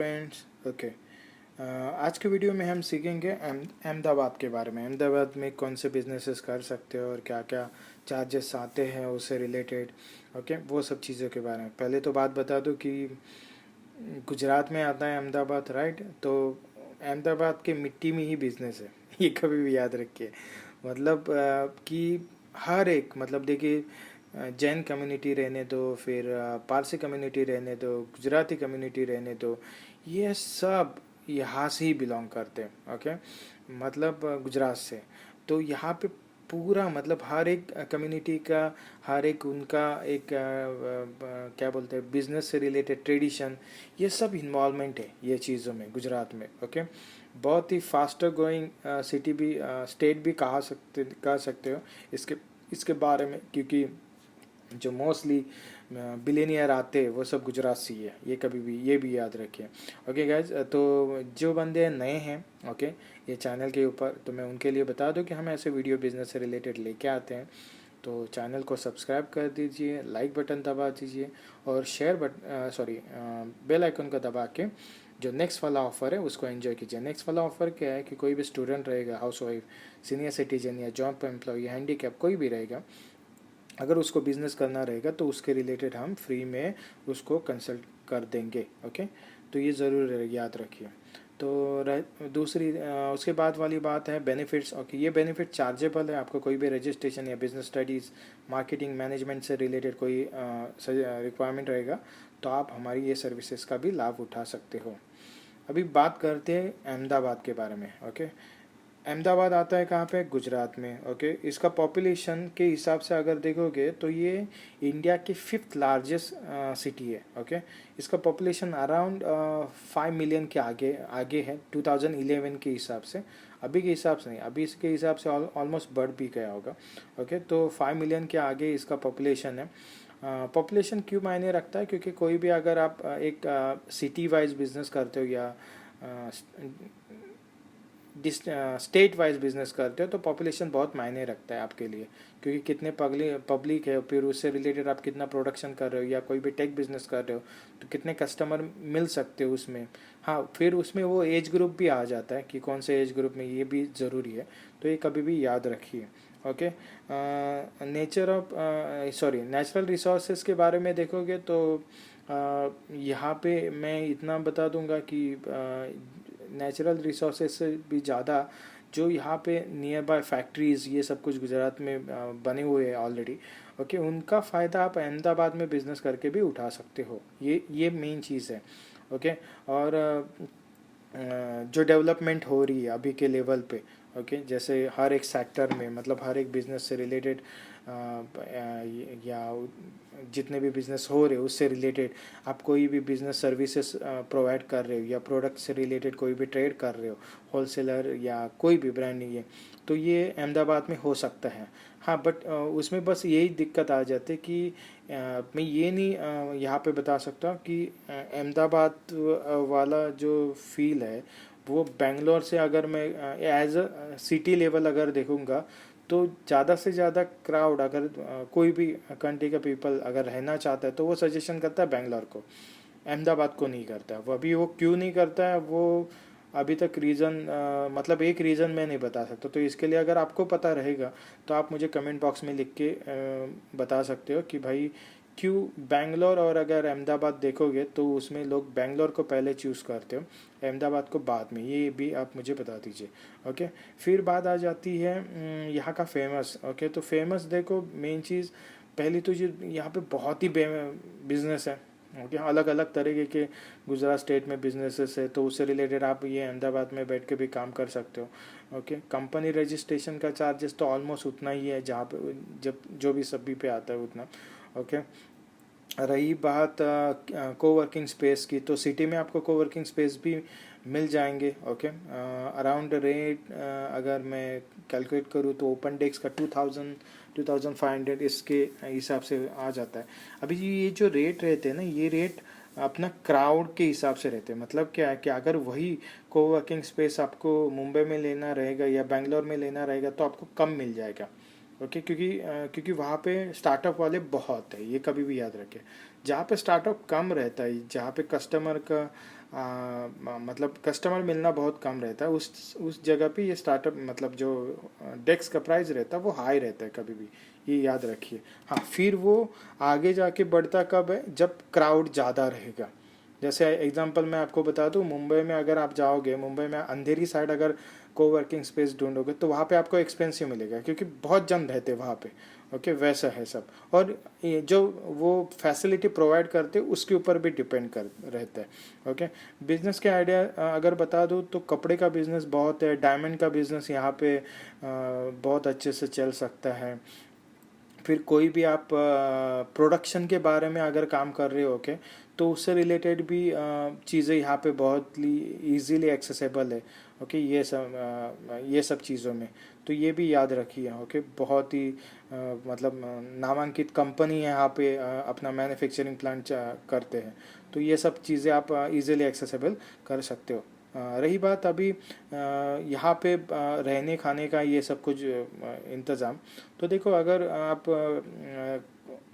Friends okay. आज के video में हम सीखेंगे अहमदाबाद के बारे में। अहमदाबाद में कौन से बिजनेसेस कर सकते हो और क्या क्या चार्जेस आते हैं उससे रिलेटेड। ओके, वो सब चीज़ों के बारे में पहले तो बात बता दूं कि गुजरात में आता है अहमदाबाद, राइट। तो अहमदाबाद के मिट्टी में ही बिजनेस है ये कभी भी याद रखिए। मतलब कि हर एक, मतलब देखिए, जैन कम्युनिटी रहने दो, फिर पारसी कम्युनिटी रहने दो, गुजराती कम्युनिटी रहने दो, ये सब यहाँ से ही बिलोंग करते हैं। ओके, मतलब गुजरात से। तो यहाँ पे पूरा, मतलब हर एक कम्युनिटी का, हर एक उनका एक क्या बोलते हैं, बिजनेस से रिलेटेड ट्रेडिशन, ये सब इन्वॉल्वमेंट है ये चीज़ों में गुजरात में। ओके, बहुत ही फास्टर ग्रोइंग सिटी भी, स्टेट भी कह सकते हो इसके इसके बारे में, क्योंकि जो मोस्टली बिलियनियर आते हैं वो सब गुजरात से ही है। ये कभी भी ये भी याद रखिए। ओके गाइज, तो जो बंदे नए हैं ओके ये चैनल के ऊपर, तो मैं उनके लिए बता दूं कि हम ऐसे वीडियो बिजनेस से रिलेटेड लेके आते हैं। तो चैनल को सब्सक्राइब कर दीजिए, लाइक बटन दबा दीजिए और बेल आइकन को दबा के जो नेक्स्ट वाला ऑफ़र है उसको एंजॉय कीजिए। नेक्स्ट वाला ऑफ़र क्या है कि कोई भी स्टूडेंट रहेगा, हाउस वाइफ, सीनियर सिटीजन या जॉब एम्प्लॉय, हैंडीकैप कोई भी रहेगा, अगर उसको बिज़नेस करना रहेगा तो उसके रिलेटेड हम फ्री में उसको कंसल्ट कर देंगे। ओके, तो ये ज़रूर याद रखिए। तो दूसरी उसके बाद वाली बात है बेनिफिट्स। ओके, ये बेनिफिट चार्जेबल है। आपको कोई भी रजिस्ट्रेशन या बिजनेस स्टडीज़, मार्केटिंग, मैनेजमेंट से रिलेटेड कोई रिक्वायरमेंट रहेगा तो आप हमारी ये सर्विसेज का भी लाभ उठा सकते हो। अभी बात करते हैं अहमदाबाद के बारे में। ओके, अहमदाबाद आता है कहाँ पे? गुजरात में। ओके, इसका पॉपुलेशन के हिसाब से अगर देखोगे तो ये इंडिया की 5th लार्जेस्ट सिटी है। ओके, इसका पॉपुलेशन अराउंड 5 मिलियन के आगे आगे है 2011 के हिसाब से। अभी के हिसाब से नहीं, अभी इसके हिसाब से ऑलमोस्ट बढ़ भी गया होगा। ओके, तो 5 मिलियन के आगे इसका पॉपुलेशन है। पॉपुलेशन क्यों मायने रखता है? क्योंकि कोई भी अगर आप एक सिटी वाइज बिजनेस करते हो या स्टेट वाइज बिजनेस करते हो तो पॉपुलेशन बहुत मायने रखता है आपके लिए, क्योंकि कितने पब्लिक है, फिर उससे रिलेटेड आप कितना प्रोडक्शन कर रहे हो, या कोई भी टेक बिजनेस कर रहे हो तो कितने कस्टमर मिल सकते हो उसमें। हाँ, फिर उसमें वो एज ग्रुप भी आ जाता है कि कौन से एज ग्रुप में, ये भी ज़रूरी है। तो ये कभी भी याद रखिए। ओके, नेचुरल रिसोर्सेज के बारे में देखोगे तो यहाँ पे मैं इतना बता दूंगा कि नेचुरल रिसोर्सेज से भी ज़्यादा जो यहाँ पे नियर बाय फैक्ट्रीज़, ये सब कुछ गुजरात में बने हुए हैं ऑलरेडी। ओके, उनका फ़ायदा आप अहमदाबाद में बिज़नेस करके भी उठा सकते हो। ये मेन चीज़ है। ओके, और जो डेवलपमेंट हो रही है अभी के लेवल पे, ओके, जैसे हर एक सेक्टर में, मतलब हर एक बिज़नेस से रिलेटेड या जितने भी बिज़नेस हो रहे उससे रिलेटेड आप कोई भी बिज़नेस सर्विसेज प्रोवाइड कर रहे हो या प्रोडक्ट से रिलेटेड कोई भी ट्रेड कर रहे हो, होलसेलर या कोई भी ब्रांडिंग है, तो ये अहमदाबाद में हो सकता है। हाँ, बट उसमें बस यही दिक्कत आ जाती है कि मैं ये नहीं यहाँ पे बता सकता कि अहमदाबाद वाला जो फील है वो बेंगलोर से, अगर मैं एज अ सिटी लेवल अगर देखूँगा तो ज़्यादा से ज़्यादा क्राउड, अगर कोई भी कंट्री का पीपल अगर रहना चाहता है तो वो सजेशन करता है बेंगलोर को, अहमदाबाद को नहीं करता है। वो अभी वो क्यों नहीं करता है वो अभी तक रीज़न, मतलब एक रीज़न मैं नहीं बता सकता। तो इसके लिए अगर आपको पता रहेगा तो आप मुझे कमेंट बॉक्स में लिख के बता सकते हो कि भाई क्यों बेंगलोर, और अगर अहमदाबाद देखोगे तो उसमें लोग बेंगलोर को पहले चूज़ करते हो, अहमदाबाद को बाद में। ये भी आप मुझे बता दीजिए। ओके, फिर बात आ जाती है यहाँ का फेमस। ओके, तो फेमस देखो, मेन चीज़ पहली तो यहाँ पे बहुत ही बिजनेस है। ओके, अलग अलग तरीके के गुजरात स्टेट में बिजनेसेस है, तो उससे रिलेटेड आप ये अहमदाबाद में बैठ के भी काम कर सकते हो। ओके, कंपनी रजिस्ट्रेशन का चार्जेस तो ऑलमोस्ट उतना ही है जहाँ पे जब जो भी सभी पे आता है उतना। ओके, रही बात कोवर्किंग स्पेस की, तो सिटी में आपको कोवर्किंग स्पेस भी मिल जाएंगे। ओके, अराउंड रेट अगर मैं कैलकुलेट करूँ तो ओपन डेस्क का 2500 इसके हिसाब से आ जाता है। अभी ये जो रेट रहते हैं ना, ये रेट अपना क्राउड के हिसाब से रहते हैं। मतलब क्या है कि अगर वही कोवर्किंग स्पेस आपको मुंबई में लेना रहेगा या बेंगलोर में लेना रहेगा तो आपको कम मिल जाएगा। ओके, क्योंकि वहाँ पे स्टार्टअप वाले बहुत है, ये कभी भी याद रखें। जहाँ पे स्टार्टअप कम रहता है, जहाँ पे कस्टमर का मतलब कस्टमर मिलना बहुत कम रहता है, उस जगह पे ये स्टार्टअप मतलब जो डेस्क का प्राइस रहता है वो हाई रहता है कभी भी, ये याद रखिए। हाँ, फिर वो आगे जाके बढ़ता कब है, जब क्राउड ज़्यादा रहेगा। जैसे एग्जांपल मैं आपको बता दूं, मुंबई में अगर आप जाओगे, मुंबई में अंधेरी साइड अगर कोवर्किंग स्पेस ढूंढोगे तो वहाँ पे आपको एक्सपेंसिव मिलेगा क्योंकि बहुत जन रहते हैं वहाँ पे। ओके, वैसा है सब। और ये जो वो फैसिलिटी प्रोवाइड करते उसके ऊपर भी डिपेंड कर रहता है। ओके, बिजनेस के आइडिया अगर बता दूँ तो कपड़े का बिजनेस बहुत है, डायमंड का बिजनेस यहाँ पे बहुत अच्छे से चल सकता है। फिर कोई भी आप प्रोडक्शन के बारे में अगर काम कर रहे हो, ओके, तो उससे रिलेटेड भी चीज़ें यहाँ पे बहुत ईजीली एक्सेसिबल है। ओके, ये सब चीज़ों में तो ये भी याद रखिए। ओके, बहुत ही मतलब नामांकित कंपनी है यहाँ पे अपना मैन्युफैक्चरिंग प्लांट करते हैं, तो ये सब चीज़ें आप इजीली एक्सेसिबल कर सकते हो। रही बात अभी यहाँ पे रहने खाने का ये सब कुछ इंतज़ाम, तो देखो अगर आप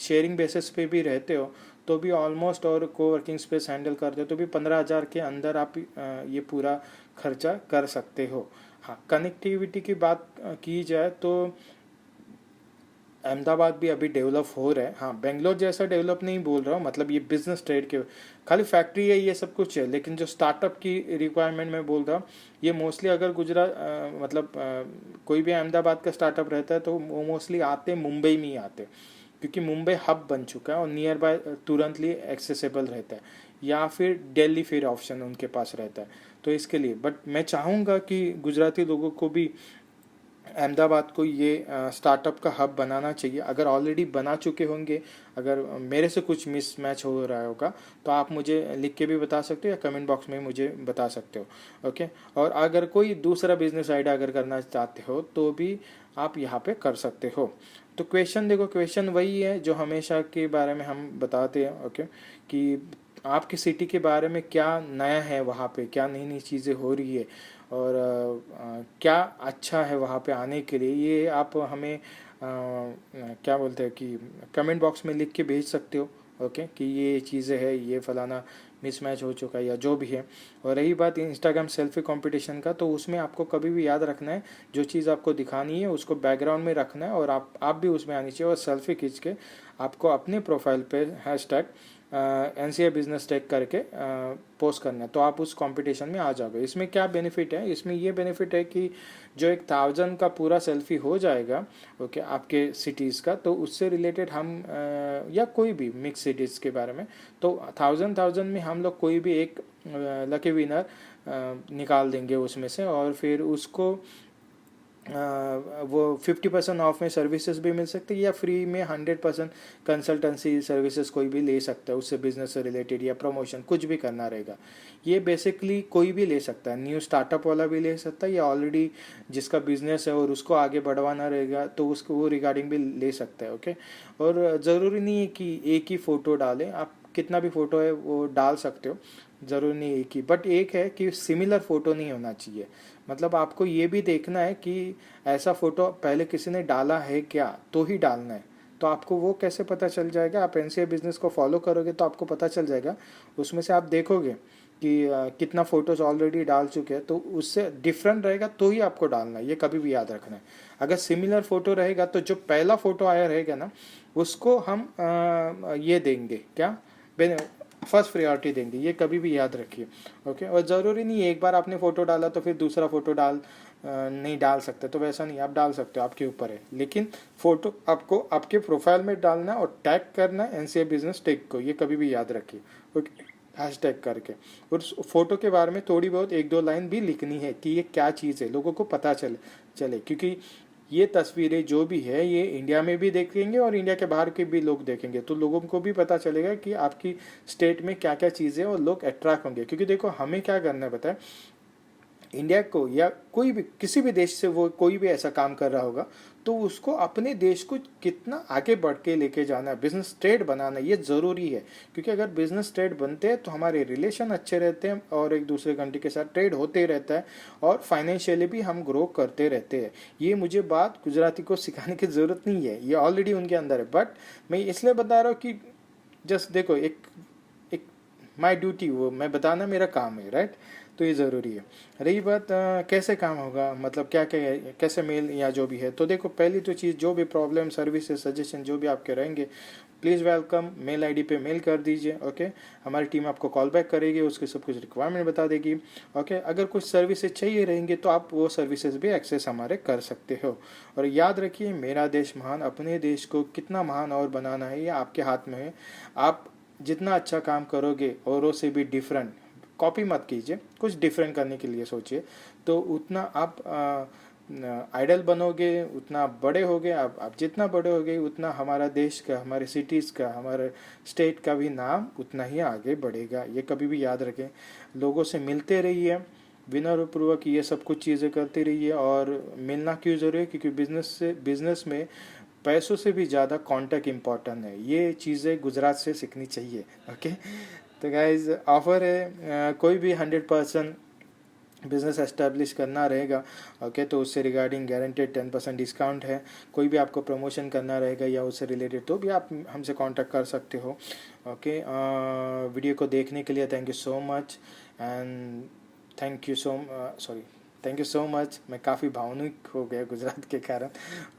शेयरिंग बेसिस पे भी रहते हो तो भी ऑलमोस्ट, और कोवर्किंग स्पेस हैंडल करते हो तो भी 15,000 के अंदर आप ये पूरा खर्चा कर सकते हो। हाँ, कनेक्टिविटी की बात की जाए तो अहमदाबाद भी अभी डेवलप हो रहा है। हाँ, बेंगलोर जैसा डेवलप नहीं बोल रहा हूँ, मतलब ये बिजनेस ट्रेड के खाली फैक्ट्री है, ये सब कुछ है, लेकिन जो स्टार्टअप की रिक्वायरमेंट मैं बोल रहा हूँ, ये मोस्टली अगर गुजरात मतलब कोई भी अहमदाबाद का स्टार्टअप रहता है तो वो मोस्टली आते मुंबई में ही आते, क्योंकि मुंबई हब बन चुका है और नियर बाय तुरंतली एक्सेसिबल रहता है, या फिर दिल्ली फिर ऑप्शन उनके पास रहता है। तो इसके लिए बट मैं चाहूँगा कि गुजराती लोगों को भी अहमदाबाद को ये स्टार्टअप का हब बनाना चाहिए। अगर ऑलरेडी बना चुके होंगे, अगर मेरे से कुछ मिस मैच हो रहा होगा तो आप मुझे लिख के भी बता सकते हो या कमेंट बॉक्स में मुझे बता सकते हो। ओके, और अगर कोई दूसरा बिजनेस आइडिया अगर करना चाहते हो तो भी आप यहाँ पे कर सकते हो। तो क्वेश्चन देखो, क्वेश्चन वही है जो हमेशा के बारे में हम बताते हैं। ओके, कि आपकी सिटी के बारे में क्या नया है, वहाँ पे क्या नई नई चीज़ें हो रही है, और क्या अच्छा है वहाँ पे आने के लिए, ये आप हमें क्या बोलते हैं कि कमेंट बॉक्स में लिख के भेज सकते हो। ओके, कि ये चीज़ें है, ये फलाना मिसमैच हो चुका है या जो भी है। और रही बात इंस्टाग्राम सेल्फी कंपटीशन का, तो उसमें आपको कभी भी याद रखना है, जो चीज़ आपको दिखानी है उसको बैकग्राउंड में रखना है, और आप भी उसमें आनी चाहिए, और सेल्फी खींच के आपको अपने प्रोफाइल पे हैशटैग NCA बिजनेस टेक करके पोस्ट करना है, तो आप उस कंपटीशन में आ जाओगे। इसमें क्या बेनिफिट है, इसमें ये बेनिफिट है कि जो 1,000 का पूरा सेल्फी हो जाएगा, ओके, आपके सिटीज़ का, तो उससे रिलेटेड हम या कोई भी मिक्स सिटीज़ के बारे में, तो 1,000 में हम लोग कोई भी एक लकी विनर निकाल देंगे उसमें से, और फिर उसको वो 50% ऑफ में सर्विसेज भी मिल सकती है, या फ्री में 100% कंसल्टेंसी सर्विसेज कोई भी ले सकता है, उससे बिजनेस से रिलेटेड या प्रमोशन कुछ भी करना रहेगा। ये बेसिकली कोई भी ले सकता है, न्यू स्टार्टअप वाला भी ले सकता है, या ऑलरेडी जिसका बिजनेस है और उसको आगे बढ़वाना रहेगा तो उसको वो रिगार्डिंग भी ले सकता है। ओके, और ज़रूरी नहीं है कि एक ही फ़ोटो डालें, आप कितना भी फ़ोटो है वो डाल सकते हो, ज़रूरी नहीं एक ही, बट एक है कि सिमिलर फ़ोटो नहीं होना चाहिए। मतलब आपको ये भी देखना है कि ऐसा फ़ोटो पहले किसी ने डाला है क्या, तो ही डालना है। तो आपको वो कैसे पता चल जाएगा, आप NCA बिजनेस को फॉलो करोगे तो आपको पता चल जाएगा, उसमें से आप देखोगे कि कितना फ़ोटोज़ ऑलरेडी डाल चुके हैं, तो उससे डिफरेंट रहेगा तो ही आपको डालना है, ये कभी भी याद रखना है। अगर सिमिलर फ़ोटो रहेगा तो जो पहला फ़ोटो आया रहेगा ना, उसको हम ये देंगे क्या, फर्स्ट प्रायोरिटी देंगे, ये कभी भी याद रखिए। ओके, और ज़रूरी नहीं है एक बार आपने फ़ोटो डाला तो फिर दूसरा फ़ोटो नहीं डाल सकते, तो वैसा नहीं, आप डाल सकते हो, आपके ऊपर है, लेकिन फ़ोटो आपको आपके प्रोफाइल में डालना और टैग करना है NCA बिजनेस टेक को, ये कभी भी याद रखिए। ओके, हैशटैग करके, और उस फोटो के बारे में थोड़ी बहुत 1-2 लाइन भी लिखनी है कि ये क्या चीज़ है, लोगों को पता चले, क्योंकि ये तस्वीरें जो भी है ये इंडिया में भी देखेंगे और इंडिया के बाहर के भी लोग देखेंगे, तो लोगों को भी पता चलेगा कि आपकी स्टेट में क्या क्या चीज़ें, और लोग अट्रैक्ट होंगे। क्योंकि देखो हमें क्या करना है, बताए इंडिया को या कोई भी किसी भी देश से वो कोई भी ऐसा काम कर रहा होगा, तो उसको अपने देश को कितना आगे बढ़ के लेके जाना है, बिजनेस ट्रेड बनाना, ये ज़रूरी है। क्योंकि अगर बिजनेस ट्रेड बनते हैं तो हमारे रिलेशन अच्छे रहते हैं और एक दूसरे कंट्री के साथ ट्रेड होते रहता है, और फाइनेंशियली भी हम ग्रो करते रहते हैं। ये मुझे बात गुजराती को सिखाने की ज़रूरत नहीं है, ये ऑलरेडी उनके अंदर है, बट मैं इसलिए बता रहा हूँ कि जस्ट देखो, एक माई ड्यूटी, वो मैं बताना मेरा काम है, राइट। तो ये ज़रूरी है। रही बात कैसे काम होगा, मतलब क्या क्या कैसे मेल या जो भी है, तो देखो पहली तो चीज़, जो भी प्रॉब्लम सर्विसेज सजेशन जो भी आपके रहेंगे, प्लीज़ वेलकम मेल आईडी पे मेल कर दीजिए। ओके, हमारी टीम आपको कॉल बैक करेगी, उसके सब कुछ रिक्वायरमेंट बता देगी। ओके, अगर कुछ सर्विसेज चाहिए रहेंगे तो आप वो सर्विसेज भी एक्सेस हमारे कर सकते हो। और याद रखिए, मेरा देश महान, अपने देश को कितना महान और बनाना है ये आपके हाथ में है। आप जितना अच्छा काम करोगे औरों से भी डिफरेंट, कॉपी मत कीजिए, कुछ डिफरेंट करने के लिए सोचिए, तो उतना आप आइडल बनोगे, उतना बड़े होगे। आप जितना बड़े होगे उतना हमारा देश का, हमारे सिटीज़ का, हमारे स्टेट का भी नाम उतना ही आगे बढ़ेगा। ये कभी भी याद रखें। लोगों से मिलते रहिए, विनम्रपूर्वक ये सब कुछ चीज़ें करते रहिए। और मिलना क्यों ज़रूरी है, क्योंकि बिजनेस में पैसों से भी ज़्यादा कांटेक्ट इम्पॉर्टेंट है। ये चीज़ें गुजरात से सीखनी चाहिए। ओके, तो गाइज ऑफर है, कोई भी 100% बिज़नेस एस्टेब्लिश करना रहेगा, ओके, तो उससे रिगार्डिंग गारंटेड 10% डिस्काउंट है। कोई भी आपको प्रमोशन करना रहेगा या उससे रिलेटेड, तो भी आप हमसे कांटेक्ट कर सकते हो। ओके, वीडियो को देखने के लिए thank you so much. And thank you so sorry thank you so much. मैं काफ़ी भावुक हो गया गुजरात के कारण।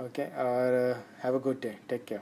ओके, और have a good day, take care.